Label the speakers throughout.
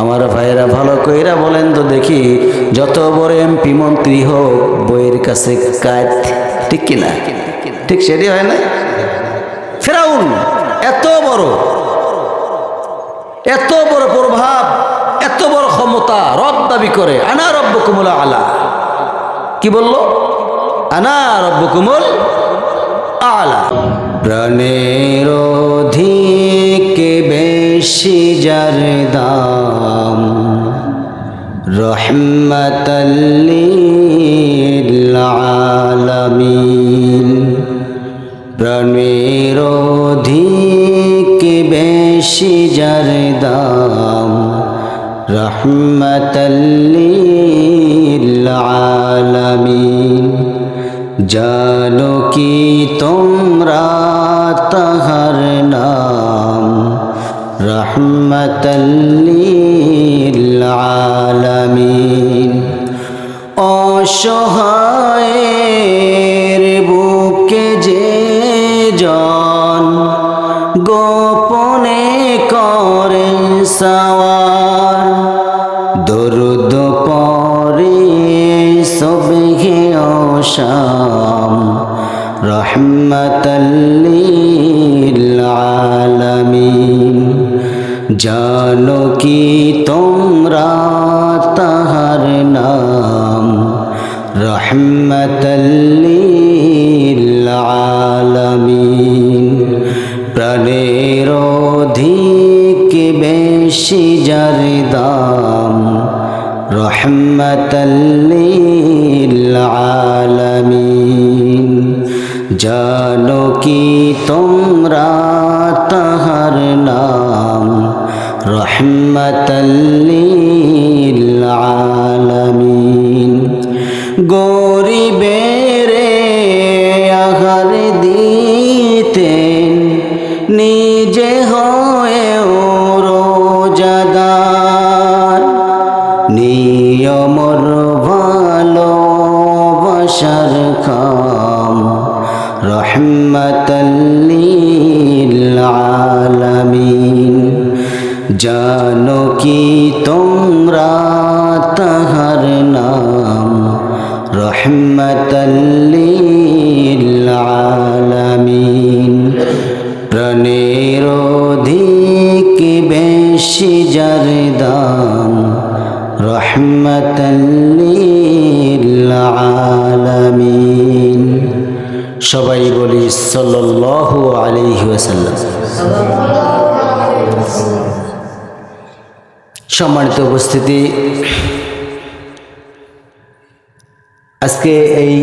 Speaker 1: আমার ভাইরা ভালো কইরা বলেন তো দেখি, যত বড় এমপি মন্ত্রী হোক বইয়ের কাছে কাজ, ঠিক কিনা? ঠিক সেটি হয় না? ফিরাউন এত বড় প্রভাব, এত বড় ক্ষমতা, রব দাবি করে, আনা রব্বুকুমুল আলা। কি বলল? আনা রব্বুকুমুল আলা। প্রাণের অধিক বেশি যার দাম, রহমাতাল লিল আলামিন। প্রাণের অধিক বেশি যার দাম, রহমাতাল লিল আলামিন। জানো কি তোমরা তাহার নাম, রহমাতাল লিল আলামিন। অসহায়ের বুকে যে জন গোপনে করে সওয়ার, দরুদ পড়ে সুবহে ও শাম, রহমাতাল লিল আলামিন। জানো কি তোমরা তাহার নাম, রহমাতাল লিল আলামিন। প্রাণের অধিক বেশি যার দাম, রহমাতাল লিল আলামিন। জানো কি তোমরা তাহার নাম, রহমাতাল লিল আলামিন। গরিবের আহার দিতেন, নিজে হয়েও রোজাদার, নিয়মর ভালোবাসার খাম, রহমাতাল লিল আলামিন। জানো কি তোমরা তাহার নাম, রহমাতাল লিল আলামিন। প্রাণের অধিক বেশি যার দাম, রহমাতাল লিল আলামিন। সবাই বলি সাল্লাল্লাহু আলাইহি ওয়াসাল্লাম। সম্মানিত উপস্থিতি, আজকে এই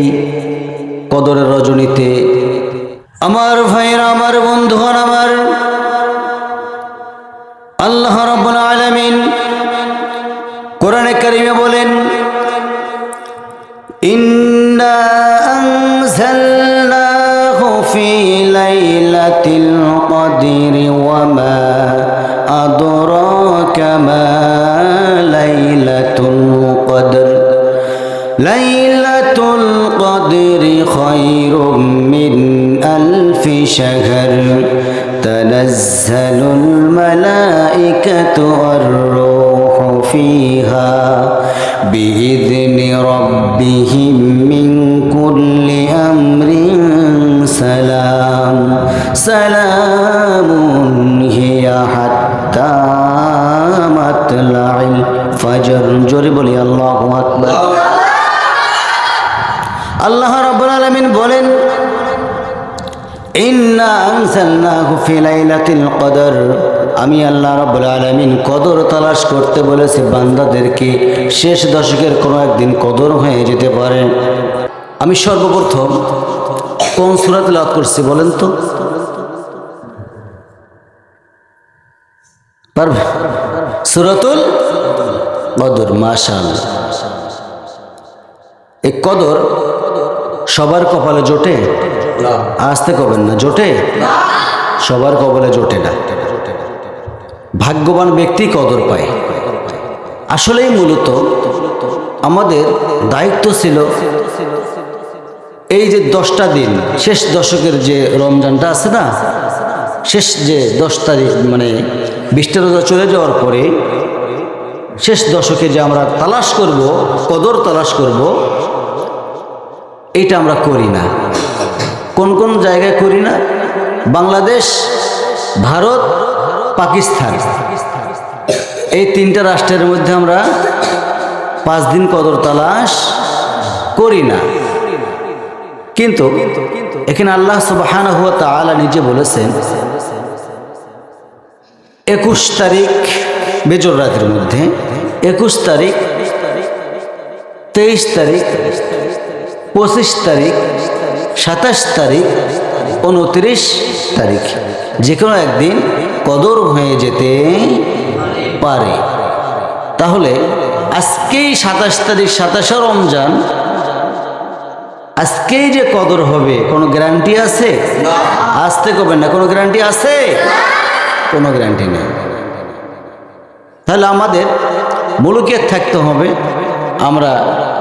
Speaker 1: কদরের রজনীতে আমার ভাইরা, আমার বন্ধুগণ, আমার আল্লাহ রাব্বুল আলামিন কোরআনে কারিমে বলেন, ইন্না আনজালনাহু ফি লাইলাতিল কদরি ওয়া মা আদরাকা মা লাইলাতুল কদর। লাইলাতুল কদরি খায়রুম মিন আলফি শাহর, তানাজ্জালুল মালাইকাতু ওয়ার রূহু ফিহা বিইذনি রাব্বিহিম মিন কুল্লি আমরিন সালাম, সালামুন হিয়া হাত্তা মাতলাইল ফজর। জোরে বলি আল্লাহু আকবার। আল্লাহ রাব্বুল আলামিন বলেন, ইন্না আনজালনাহু ফি লাইলাতিল কদর। আমি আল্লাহ রাব্বুল আলামিন কদর তালাশ করতে বলেছি বান্দাদেরকে। শেষ দশকের কোনো একদিন কদর হয়ে যেতে পারে। আমি সর্বপ্রথম কোন সূরা তেলাওয়াত করছি বলেন তো? পারবে? সূরাতুল কদর। মাশাআল্লাহ। এই কদর সবার কপালে জোটে? আসতে কবেন না, জোটে? সবার কপালে জোটে না। ভাগ্যবান ব্যক্তি কদর পায়। আসলেই মূলত আমাদের দায়িত্ব ছিল এই যে 10টা দিন, শেষ দশকের যে রমজানটা আছে না, শেষ যে 10 তারিখ মানে 20টা রোজা চলে যাওয়ার পরে শেষ দশকে যে আমরা তালাশ করব, কদর তালাশ করব, এইটা আমরা করি না। কোন কোন জায়গায় করি না? বাংলাদেশ, ভারত, পাকিস্তান, এই তিনটা রাষ্ট্রের মধ্যে আমরা 5 দিন কদর তালাশ করি না। কিন্তু এখানে আল্লাহ সুবহানাহু ওয়া তাআলা নিজে বলেছেন 21 তারিখ বেজর রাতের মধ্যে, 21 তারিখ, 23 তারিখ, 25 তারিখ, 27 তারিখ, 29 তারিখ, যে কোনো একদিন কদর হয়ে যেতে পারে। তাহলে আজকেই 27 তারিখ, 27শে রমজান, আজকেই যে কদর হবে কোনো গ্যারান্টি আছে? আসতে করবেন না, কোনো গ্যারান্টি আছে? কোনো গ্যারান্টি নেই। তাহলে আমাদের মুলুকিয়াত থাকতে হবে, আমরা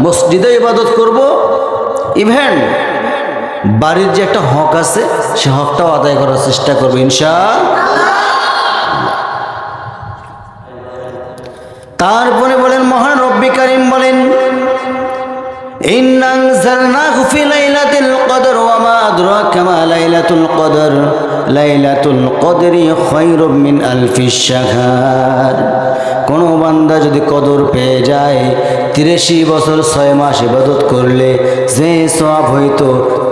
Speaker 1: মসজিদে ইবাদত করব, ইভেন বাড়ির যে একটা হক আছে সে হকটাও আদায় করার চেষ্টা করবো ইনশাআল্লাহ। তারপরে বলেন মহান রব্বি কারীম বলেন ইন্না আনজালনাহু ফি লাইলাতিল কদর ওয়া মা আদরাকা মা লাইলাতুল কদর লাইলাতুল কদরি খায়রুম মিন আলফিশ শাহর। কোনো বান্দা যদি কদর পেয়ে যায় 83 বছর 6 মাস ইবাদত করলে যে সওয়াব হইতো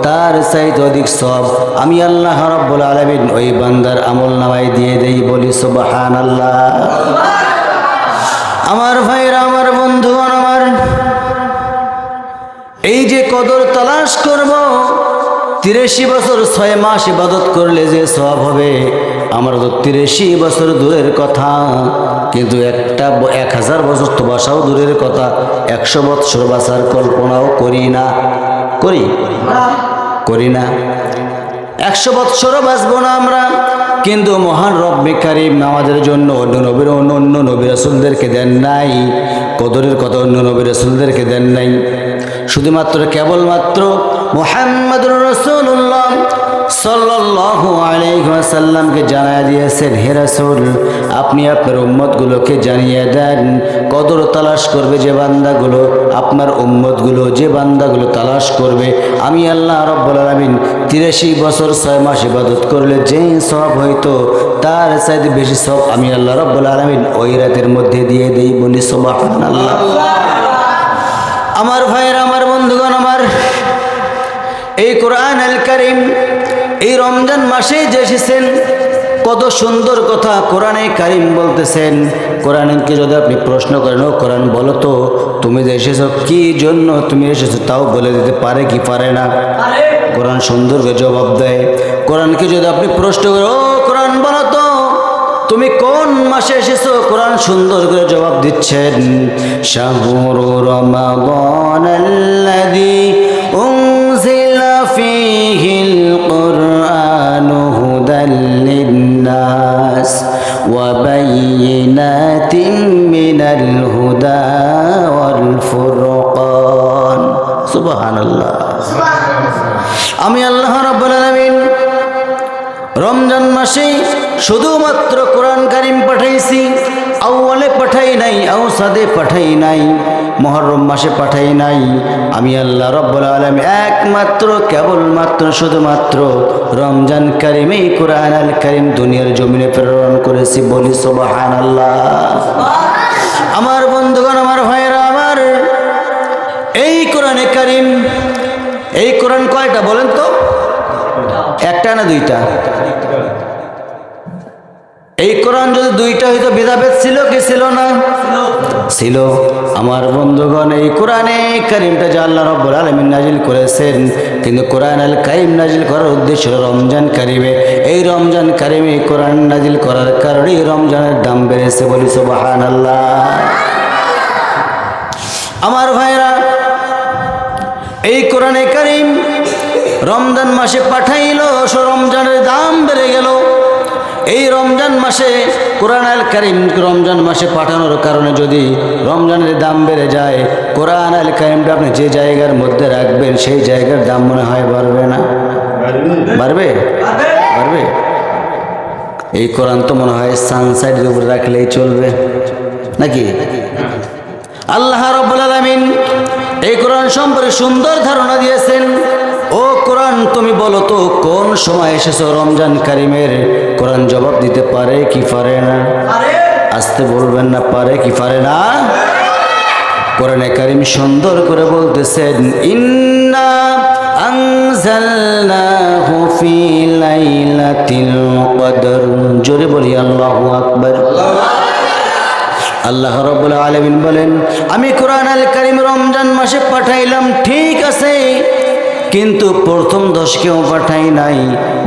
Speaker 1: তার চাইতে অধিক সওয়াব আমি আল্লাহ রাব্বুল আলামিন ওই বান্দার আমলনামায় দিয়ে দেই। বলি সুবহানাল্লাহ। আমার ভাইরা, আমার বন্ধুগণ, আমার এই যে কদর তালাশ করব, 83 বছর 6 মাস ইবাদত করলে যে সওয়াব হবে, আমরা তো 83 বছর দূরের কথা, কিন্তু 1000 বছর তো বাসাও দূরের কথা, 100 বছর বাসার কল্পনাও করি না। করি না। 100 বছরও বাঁচবো না আমরা, কিন্তু মহান রব্বে কারীম আমাদের জন্য অন্য নবী রাসূলদেরকে দেন নাই, কদরের কথা অন্য নবী রাসূলদেরকে দেন নাই। শুধুমাত্র কেবলমাত্র মুহাম্মদুর রাসূলুল্লাহ সাল্লাল্লাহু আলাইহি ওয়াসাল্লামকে জানায় দিয়েছেন, হে রাসূল আপনি আপনার উম্মতগুলোকে জানিয়ে দেন, কদর তালাশ করবে যে বান্দাগুলো, আপনার উম্মতগুলো যে বান্দাগুলো তালাশ করবে, আমি আল্লাহ রাব্বুল আলামিন 83 বছর 6 মাস ইবাদত করলে যে সওয়াব হইতো তার চাইতে বেশি সওয়াব আমি আল্লাহ রাব্বুল আলামিন ওই রাতের মধ্যে দিয়ে দেই। বলি সুবহানাল্লাহ। আমার ভাইয়েরা, আমার বন্ধুগণ, আমার এই কোরআন আল কারীম এই রমজান মাসে যে এসেছেন, কত সুন্দর কথা কোরআনে কারীম বলতেছেন। কোরআনকে যদি আপনি প্রশ্ন করেন, ও কোরআন বলো তো তুমি যে এসেছো কি জন্য তুমি এসেছো, তাও বলে দিতে পারে কি পারে না? কোরআন সুন্দর করে জবাব দেয়। কোরআনকে যদি আপনি প্রশ্ন করেন, ও কোরআন বলো তো তুমি কোন মাসে এসেছো, কোরআন সুন্দর করে জবাব দিচ্ছেন, শাহরু রমাদানাল্লাযী উনজিলা ফীহিল কুরআনু হুদাল লিন্নাস ওয়া বায়িনাতিন মিনাল হুদা ওয়াল ফুরকান। সুবহানাল্লাহ। আমি আল্লাহ রাব্বুল আলামিন রমজান মাসে শুধুমাত্র কোরআন কারীম পাঠাইছি, আউয়ালে পাঠাই নাই, আওসাদে পাঠাই নাই, মুহররম মাসে পাঠাই নাই। আমি আল্লাহ রাব্বুল আলামিন একমাত্র কেবলমাত্র শুধুমাত্র রমজান কারীমেই কোরআন আল কারীম দুনিয়ার জমিনে প্রেরণ করেছি। বলি সুবহানাল্লাহ। আমার বন্ধুগণ, আমার ভাইয়েরা, আমার এই কোরআনে কারীম, এই কোরআন কয়টা বলেন তো? একটা না দুইটা? এই কোরআন যদি দুইটা হইতো ভেদাভেদ ছিল কি ছিল না? ছিল। আমার বন্ধুগণ, এই কোরআনে কারীমটা যে আল্লাহ রাব্বুল আলামিন নাজিল করেছেন, কিন্তু কোরআন আল কারীম নাজিল করার উদ্দেশ্য হলো রমজান কারীমে। এই রমজান কারীমে কোরআন নাজিল করার কারণে রমজানের দাম বেড়েছে। বলি সুবহানাল্লাহ। আমার ভাইরা, এই কোরআনে কারীম রমজান মাসে পাঠাইলো, রমজানের দাম বেড়ে গেল। এই রমজান মাসে কোরআন আল কারীম রমজান মাসে পাঠানোর কারণে যদি রমজানের দাম বেড়ে যায়, কোরআন আল কারীমটা আপনি যে জায়গার মধ্যে রাখবেন সেই জায়গার দাম মনে হয় বাড়বে না? বাড়বে? এই কোরআন তো মনে হয় সানসাইডের উপরে রাখলেই চলবে। নাকি? আল্লাহ রাব্বুল আলামিন এই কোরআন সম্পর্কে সুন্দর ধারণা দিয়েছেন। ও কোরআন, তুমি বলো তো কোন সময় এসেছো রমজান কারিমের? কোরআন জবাব দিতে পারে কি পারে না? আসতে বলবেন না, পারে কি পারে না? কোরআনে কারিম সুন্দর করে বলতেছেন, ইন্না আনজালনাহু ফি লাইলাতিল কদর। জোরে বলি আল্লাহু আকবার। আল্লাহ রাব্বুল আলামিন বলেন, আমি কোরআন আল কারিম রমজান মাসে পাঠাইলাম, ঠিক আছে, কিন্তু প্রথম দশকেও পাঠাই নাই,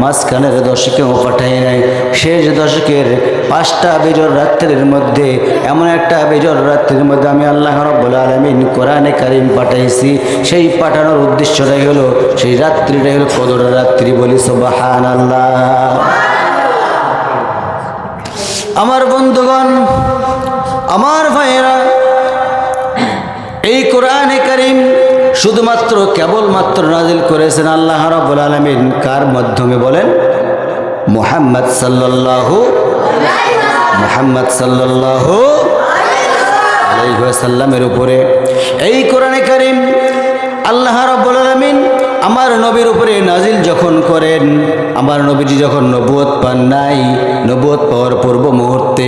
Speaker 1: মাঝখানের দশকেও পাঠাই নাই, শেষ দশকের 5টা বেজর রাত্রির মধ্যে, এমন একটা বেজর রাত্রির মধ্যে আমি আল্লাহ রাব্বুল আলামিন কোরআনে কারিম পাঠাইছি। সেই পাঠানোর উদ্দেশ্যটাই হলো, সেই রাত্রিটাই হলো কদরের রাত্রি। বলি সুবহানাল্লাহ। আমার বন্ধুগণ, আমার ভাইয়েরা, এই কোরআনে কারিম শুধুমাত্র কেবলমাত্র নাজিল করেছেন আল্লাহ রাব্বুল আলামিন কার মাধ্যমে বলেন? মুহাম্মদ সাল্লাল্লাহু আলাইহি ওয়াসাল্লামের উপরে। এই কোরআনে কারিম আল্লাহ রাব্বুল আলামিন আমার নবীর উপরে নাজিল যখন করেন, আমার নবীজি যখন নবুয়ত পান নাই, নবুয়ত পাওয়ার পূর্ব মুহূর্তে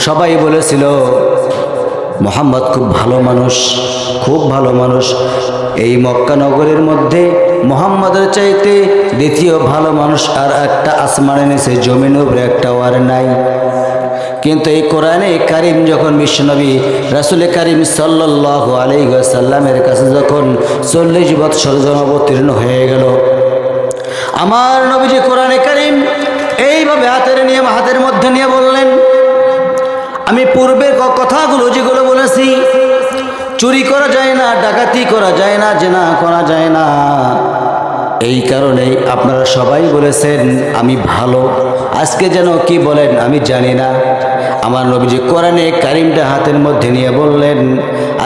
Speaker 1: সবাই বলেছিল মুহাম্মদ খুব ভালো মানুষ, খুব ভালো মানুষ। এই মক্কা নগরের মধ্যে মুহাম্মদের চাইতে দ্বিতীয় ভালো মানুষ আর একটা আসমানের নিচে জমিনের উপরে একটাও আর নাই। কিন্তু এই কোরআনে কারিম যখন বিশ্বনবী রাসূল কারিম সাল্লাল্লাহু আলাইহি ওয়াসাল্লামের কাছে যখন 40 বৎসর অবতীর্ণ হয়ে গেল, আমার নবীজি কোরআনে কারিম এইভাবে হাতের মধ্যে নিয়ে বললেন, আমি পূর্বের কথাগুলো যেগুলো বলেছি, চুরি করা যায় না, ডাকাতি করা যায় না, জেনা করা যায় না, এই কারণেই আপনারা সবাই বলেছেন আমি ভালো। আজকে যেন কি বলেন আমি জানি না। আমার নবীজি কোরআনে কারিমটা হাতের মধ্যে নিয়ে বললেন,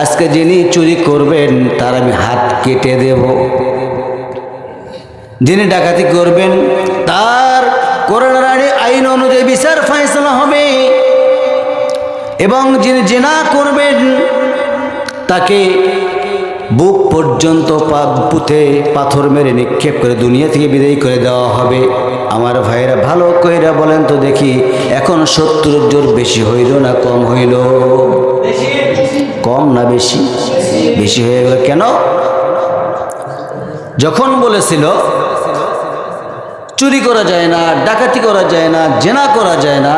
Speaker 1: আজকে যিনি চুরি করবেন তার আমি হাত কেটে দেব, যিনি ডাকাতি করবেন তার কোরআনের আইন অনুযায়ী বিচার ফয়সালা হবে, এবং যিনি জেনা করবেন তাকে বুক পর্যন্ত পুঁতে পাথর মেরে নিক্ষেপ করে দুনিয়া থেকে বিদায় করে দেওয়া হবে। আমার ভাইরা ভালো কইরা বলেন তো দেখি, এখন 70 জোর বেশি হইল না কম হইল? কম না বেশি? বেশি হয়ে গেল। কেন? যখন বলেছিল চুরি করা যায় না, ডাকাতি করা যায় না, জেনা করা যায় না,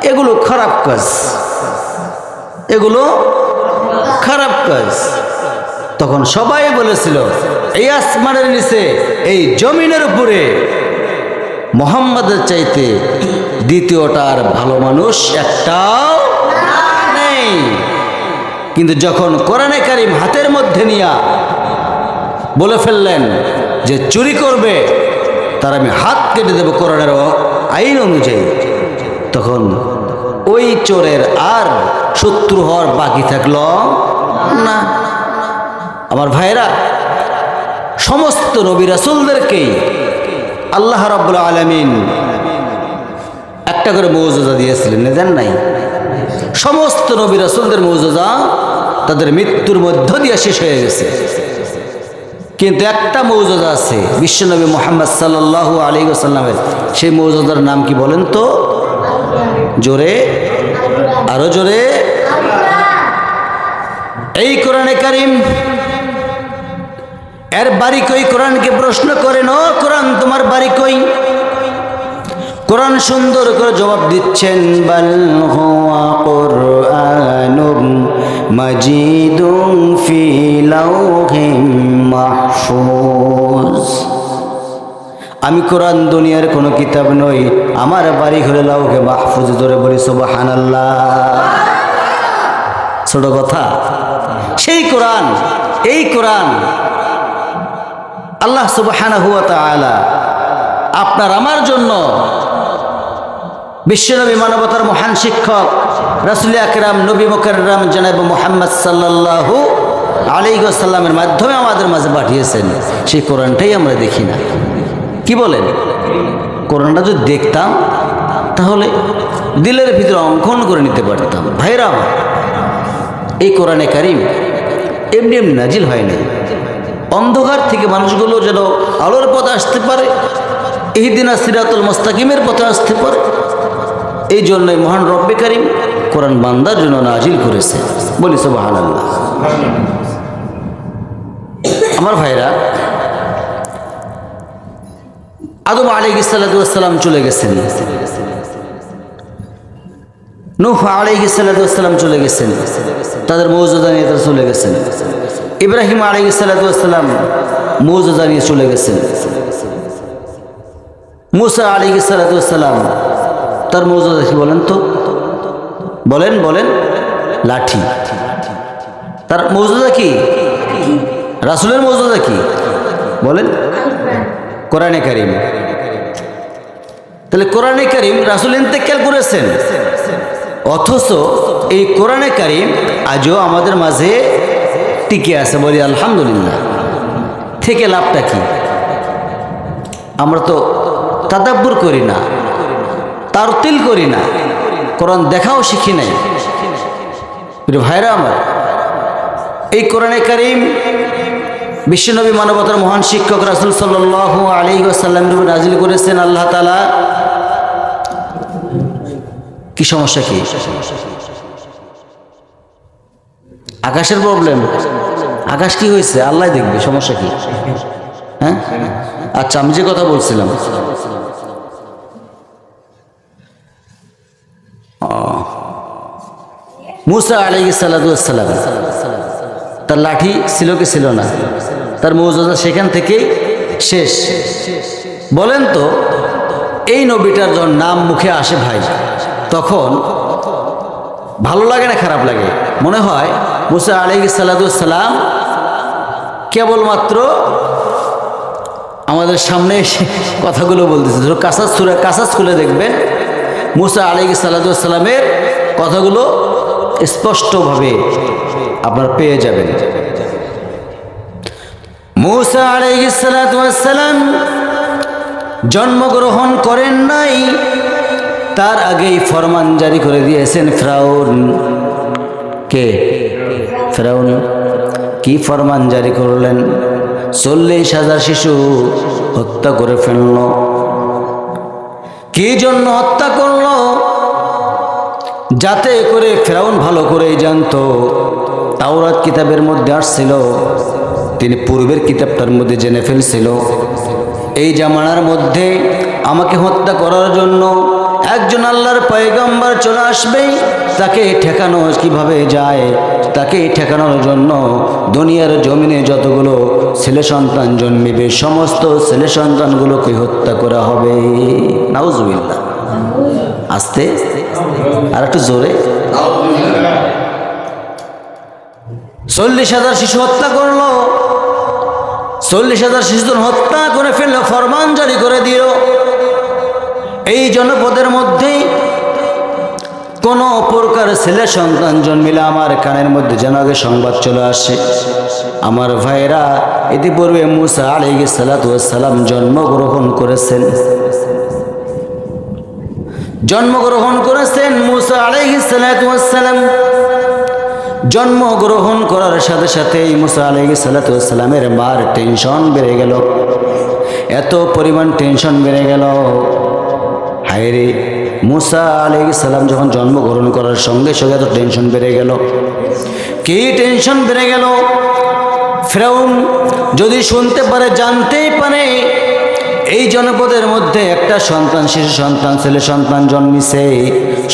Speaker 1: এগুলো খারাপ কাজ, এগুলো খারাপ কাজ, তখন সবাই বলেছিল এই আসমানের নিচে এই জমিনের উপরে মুহাম্মদের চাইতে দ্বিতীয়টার ভালো মানুষ একটাও নেই। কিন্তু যখন কোরআনে কারিম হাতের মধ্যে নিয়ে বলে ফেললেন যে চুরি করবে তার আমি হাত কেটে দেব কোরআনের আইন অনুযায়ী, তখন ওই চোরের আর শত্রু হওয়ার বাকি থাকলো না। আমার ভাইরা, সমস্ত নবী রাসূলদেরকেই আল্লাহ রাব্বুল আলামিন একটা করে মুজিজা দিয়েছিলেন, জানেন নাই? সমস্ত নবী রাসূলদের মুজিজা তাদের মৃত্যুর মধ্য দিয়ে শেষ হয়ে গেছে, কিন্তু একটা মুজিজা আছে বিশ্বনবী মুহাম্মদ সাল্লাল্লাহু আলাইহি ওয়াসাল্লামের। সেই মুজিজার নাম কি বলেন তো? জোরে, আরো জোরে। এই কোরআনে কারিম এর বাড়ি কই? কোরআনকে প্রশ্ন করেন, ও কোরআন তোমার বাড়ি কই? কোরআন সুন্দর করে জবাব দিচ্ছেন, বাল হুয়া কুরআনুম মাজিদুম ফি লাওহিম মাহফুজ। আমি কোরআন দুনিয়ার কোনো কিতাব নই, আমার বাড়ি হলো লাওহে মাহফুজ। ধরে বলি সুবহানাল্লাহ। ছোট কথা? সেই কোরআন, এই কোরআন আল্লাহ সুবহানাহু ওয়া তাআলা আপনার আমার জন্য বিশ্বনবী মানবতার মহান শিক্ষক রাসূল আকরাম নবী মুকাররম জনাব মুহাম্মদ সাল্লাল্লাহু আলাইহি ওয়াসাল্লামের মাধ্যমে আমাদের মাঝে পাঠিয়েছেন। সেই কোরআনটাই আমরা দেখি না। কি বলেন? কোরআনটা যদি দেখতাম তাহলে দিলের ভিতরে অঙ্কন করে নিতে পারতাম। ভাইরা আমার, এই কোরআনে কারিম এমনি এমনি নাজিল হয় নাই। অন্ধকার থেকে মানুষগুলো যেন আলোর পথে আসতে পারে, ইহদিনা সিরাতুল মুস্তাকিমের পথে আসতে পারে, এই জন্যই মহান রব্বে কারিম কোরআন বান্দার জন্য নাজিল করেছে। বলি সুবহানাল্লাহ। আমার ভাইরা, আদম আলাইহিস সালাম চলে গেছেন, নূহ আলাইহিস সালাম চলে গেছেন, তাদের মৌজুদা নিয়ে তারা চলে গেছেন। ইব্রাহিম আলাইহিস সালাম মৌজুদা নিয়ে চলে গেছেন। মুসা আলাইহিস সালাম তার মৌজুদা কি বলেন তো? বলেন বলেন। লাঠি। তার মৌজুদা কি? রাসূলের মৌজুদা কি বলেন? কোরআনে কারিম। তাহলে কোরআনে কারিম রাসূল ইন্তেকাল করেছেন, অথচ এই কোরআনে কারিম আজও আমাদের মাঝে টিকে আছে। বলি আলহামদুলিল্লাহ। থেকে লাভটা কি? আমরা তো তাদাব্বুর করি না, তারতিল করি না, কোরআন দেখাও শিখি নাই। ভাইরা আমার, এই কোরআনে কারিম বিশ্বনবী মানবতার মহান শিক্ষক রাসূল সাল্লাল্লাহু আলাইহি ওয়াসাল্লামের উপর নাজিল করেছেন আল্লাহ তাআলা। কি সমস্যা? কি আকাশের প্রবলেম? আকাশ কি হয়েছে? আল্লাহ দেখবে, সমস্যা কি? হ্যাঁ, আচ্ছা, আমি যে কথা বলছিলাম, মুসা আলাইহিস সালাম তার লাঠি ছিল কি ছিল না? তার মৌজুদা সেখান থেকেই শেষ। বলেন তো, এই নবীটার যখন নাম মুখে আসে ভাই, তখন ভালো লাগে না খারাপ লাগে? মনে হয় মুসা আলাইহিস সালাম কেবলমাত্র আমাদের সামনে এসে কথাগুলো বলতেছে। ধরো কাসাস খুলে দেখবেন, মুসা আলাইহিস সালামের কথাগুলো স্পষ্টভাবে আপনার পেয়ে যাবেন। মুসা আলাইহিস সালাম জন্মগ্রহণ করেন নাই, তার আগেই ফরমান জারি করে দিয়েছেন ফিরআউন। কে? ফিরআউন। কি ফরমান জারি করলেন? 40,000 শিশু হত্যা করে ফেলল। কি জন্য হত্যা করলো? যাতে করে ফিরআউন ভালো করেই জানতো তাওরাত কিতাবের মধ্যে আসছিল, তিনি পূর্বের কিতাবটার মধ্যে জেনে ফেলছিল, এই জামানার মধ্যে আমাকে হত্যা করার জন্য একজন আল্লাহর পয়গম্বর চলে আসবে। তাকে ঠেকানো কিভাবে যায়? তাকে ঠেকানোর জন্য দুনিয়ার জমিনে যতগুলো ছেলে সন্তান জন্মিবে, সমস্ত ছেলে সন্তানগুলোকে হত্যা করা হবে। নাউজুবিল্লাহ। আস্তে আর একটু জোরে। 40,000 শিশু হত্যা করলো। 40,000 শিশু হত্যা করে ফেললো, ফরমান জারি করে দিল, এই জনপদের মধ্যে কোন প্রকার ছেলে সন্তান জন্মিলে আমার কানের মধ্যে যেন আগে সংবাদ চলে আসে। আমার ভাইরা, ইতিপূর্বে মুসা আলাইহিস সালাম জন্মগ্রহণ করেছেন। মুসা আলাইহিস সালাম জন্মগ্রহণ করার সাথে সাথে মুসা আলাইহিস সালামের মার টেনশন বেড়ে গেল। এত পরিমাণ টেনশন বেড়ে গেল, হায়রে, মুসা আলাইহিস সালাম যখন জন্মগ্রহণ করার সঙ্গে সঙ্গে এত টেনশন বেড়ে গেল। কি টেনশন বেড়ে গেল? ফিরআউন যদি শুনতে পারে, জানতেই পারে এই জনপদের মধ্যে একটা সন্তান, শিশু সন্তান, ছেলে সন্তান জন্মিছে,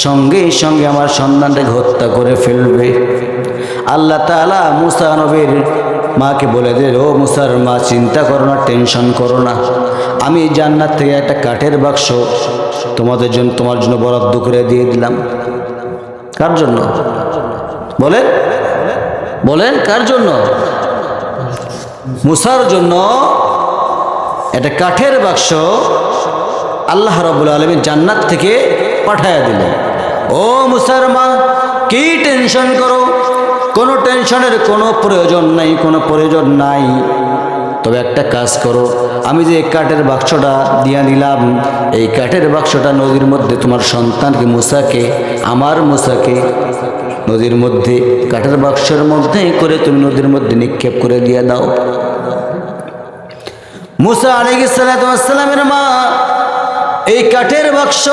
Speaker 1: সঙ্গে সঙ্গে আমার সন্তানটাকে হত্যা করে ফেলবে। আল্লাহ তাআলা মুসা নবীর মাকে বলে দিল, ও মুসার মা, চিন্তা করো না, টেনশন করো না, আমি জান্নাত থেকে একটা কাঠের বাক্স তোমার জন্য বরাদ্দ করে দিয়ে দিলাম। কার জন্য বলেন? বলেন কার জন্য? মুসার জন্য একটা কাঠের বাক্স আল্লাহ রাব্বুল আলামিন জান্নাত থেকে পাঠায়া দিলেন। ও মুসার মা, কি টেনশন করো? কোনো টেনশনের কোনো প্রয়োজন নাই, কোনো প্রয়োজন নাই। তবে একটা কাজ করো, আমি যে কাঠের বাক্সটা দিয়া দিলাম, এই কাঠের বাক্সটা নদীর মধ্যে তোমার সন্তানকে মুসাকে, আমার মুসাকে নদীর মধ্যে কাঠের বাক্সের মধ্যে করে তুমি নদীর মধ্যে নিক্ষেপ করে দিয়ে দাও। মুসা আলাইহিস সালাতু ওয়াস সালামের মা এই কাঠের বাক্স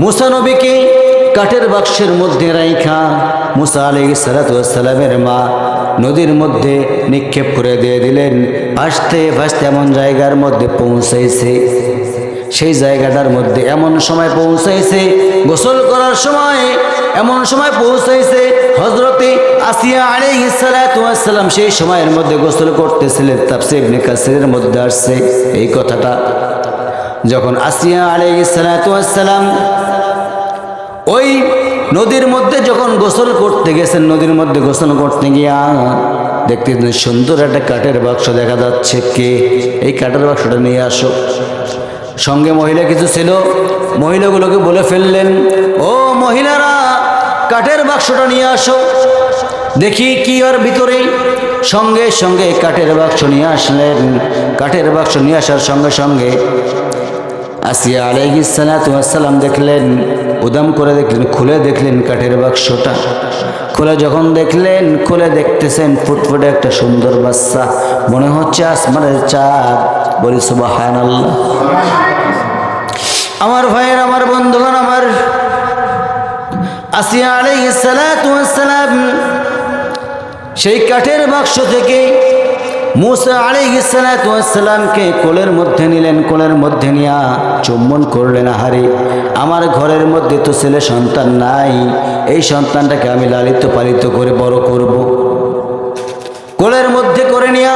Speaker 1: মুসা নবীকে কাঠের বাক্সের মধ্যে রাইখা মুসা আলাইহিস সালাতু ওয়াস সালামের মা নদীর মধ্যে নিক্ষেপ করে দিয়ে দিলেন। ভাসতে ভাসতে এমন জায়গার মধ্যে পৌঁছাইছে, সেই জায়গাটার মধ্যে এমন সময় পৌঁছাইছে, গোসল করার সময় এমন সময় পৌঁছাইছে, হযরতে আসিয়া আলাইহিস সালাতু ওয়াস সালাম সেই সময়ের মধ্যে গোসল করতেছিলেন। তাফসীর ইবনে কাসিরের মধ্যে আসছে এই কথাটা। যখন আসিয়া আলাইহিস সালাতু ওয়াস সালাম ওই নদীর মধ্যে যখন গোসল করতে গেছেন, নদীর মধ্যে গোসল করতে গিয়া দেখতে সুন্দর একটা কাঠের বাক্স দেখা যাচ্ছে। কে এই কাঠের বাক্সটা নিয়ে আসো। সঙ্গে মহিলা কিছু ছিল, মহিলাগুলোকে বলে ফেললেন, ও মহিলারা কাঠের বাক্সটা নিয়ে আসো, দেখি কি ওর ভিতরে। সঙ্গে সঙ্গে কাঠের বাক্স নিয়ে আসলেন। কাঠের বাক্স নিয়ে আসার সঙ্গে সঙ্গে আসিয়া আলাইহিস সালাতু ওয়াস সালাম দেখলেন, উদাম করে দেখলেন, খুলে দেখলেন কাঠের বাক্সটা। খুলে যখন দেখলেন, খুলে দেখতেছেন ফুটফুটে একটা সুন্দর বাচ্চা, মনে হচ্ছে আসমানের চাঁদ। বলি সুবহানাল্লাহ। আমার ভাইয়ের, আমার বন্ধুগণ, আমার আসিয়া আলাইহিস সালাতু ওয়াস সালাম সেই কাঠের বাক্স থেকে মুসা আলাইহিস সালাতু ওয়াস সালামকে কোলের মধ্যে নিলেন। কোলের মধ্যে নিয়া চুম্বন করলেন। আহারে, আমার ঘরের মধ্যে তো ছেলে সন্তান নাই, এই সন্তানটাকে আমি লালিত পালিত করে বড় করব। কোলের মধ্যে করে নিয়া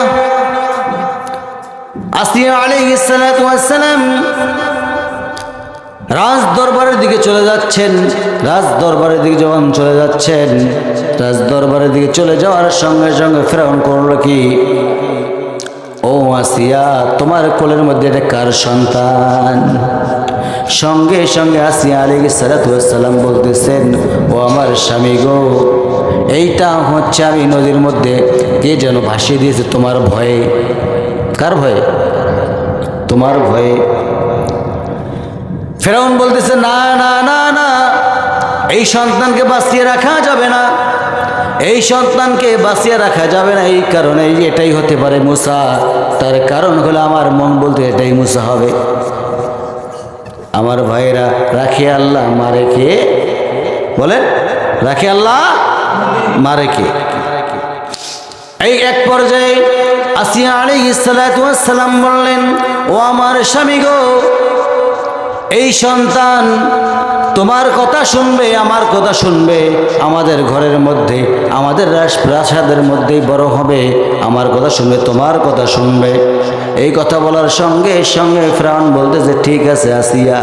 Speaker 1: আসিয়া আলাইহিস সালাতু ওয়াস সালাম রাজ দরবারের দিকে চলে যাচ্ছেন। রাজ দরবারের দিকে যখন চলে যাচ্ছেন, রাজ দরবারের দিকে চলে যাওয়ার সঙ্গে সঙ্গে ফেরাউন করলো কি, ও আসিয়া, তোমার কোলের মধ্যে এটা কার সন্তান? সঙ্গে সঙ্গে আসিয়া আলাইহিস সালাতু ওয়াস সালাম বলতেছেন, ও আমার স্বামী গো, এইটা হচ্ছে আমি নদীর মধ্যে কে যেন ভাসিয়ে দিয়েছে তোমার ভয়ে। কার ভয়ে? তোমার ভয়ে। ফেরাউন বলতেছে, না না না না, এই সন্তানকে বাঁচিয়ে রাখা যাবে না, এই সন্তানকে বাঁচিয়ে রাখা যাবে না। এই কারণে এটাই হতে পারে মুসা। তার কারণ হলো আমার মন বলতে এটাই মুসা হবে। আমার ভাইরা, রাখে আল্লাহ মারে কে? বলেন, রাখে আল্লাহ মারে কে? এই এক পর্যায়ে আসিয়া আলাইহিস সালাতু ওয়াস সালাম বললেন, ও আমার স্বামী গো, এই সন্তান তোমার কথা শুনবে, আমার কথা শুনবে, আমাদের ঘরের মধ্যে, আমাদের রাজপ্রাসাদের মধ্যেই বড় হবে, আমার কথা শুনবে, তোমার কথা শুনবে। এই কথা বলার সঙ্গে সঙ্গে ফেরাউন বলতেছে, ঠিক আছে আসিয়া,